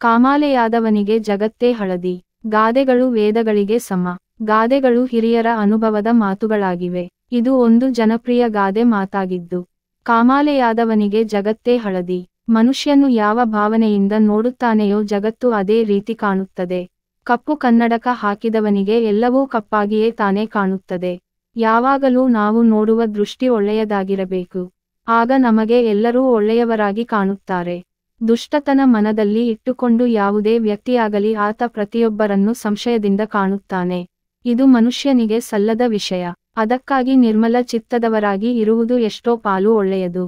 ಕಾಮಾಲೆಯಾದವನಿಗೆ ಜಗತ್ತೇ ಹಳದಿ. ಗಾದೆಗಳು ವೇದಗಳಿಗೆ ಸಮ. ಗಾದೆಗಳು ಹಿರಿಯರ ಅನುಭವದ ಮಾತುಗಳಾಗಿವೆ. ಇದು ಒಂದು ಜನಪ್ರಿಯ ಗಾದೆ ಮಾತಾಗಿದ್ದು, ಕಾಮಾಲೆಯಾದವನಿಗೆ ಜಗತ್ತೇ ಹಳದಿ. ಮನುಷ್ಯನು ಯಾವ ಭಾವನೆಯಿಂದ ನೋಡುತ್ತಾನೆಯೋ ಜಗತ್ತು ಅದೇ ರೀತಿ ಕಾಣುತ್ತದೆ. ಕಪ್ಪು ಕನ್ನಡಕ ಹಾಕಿದವನಿಗೆ ಎಲ್ಲವೂ ಕಪ್ಪಾಗಿಯೇ ತಾನೇ ಕಾಣುತ್ತದೆ. ಯಾವಾಗಲೂ ನಾವು ನೋಡುವ ದೃಷ್ಟಿ ಒಳ್ಳೆಯದಾಗಿರಬೇಕು. ಆಗ ನಮಗೆ ಎಲ್ಲರೂ ಒಳ್ಳೆಯವರಾಗಿ ಕಾಣುತ್ತಾರೆ. ದುಷ್ಟತನ ಮನದಲ್ಲಿ ಇಟ್ಟುಕೊಂಡು ಯಾವುದೇ ವ್ಯಕ್ತಿಯಾಗಲಿ ಆತ ಪ್ರತಿಯೊಬ್ಬರನ್ನು ಸಂಶಯದಿಂದ ಕಾಣುತ್ತಾನೆ. ಇದು ಮನುಷ್ಯನಿಗೆ ಸಲ್ಲದ ವಿಷಯ. ಅದಕ್ಕಾಗಿ ನಿರ್ಮಲ ಚಿತ್ತದವರಾಗಿ ಇರುವುದು ಎಷ್ಟೋ ಪಾಲು ಒಳ್ಳೆಯದು.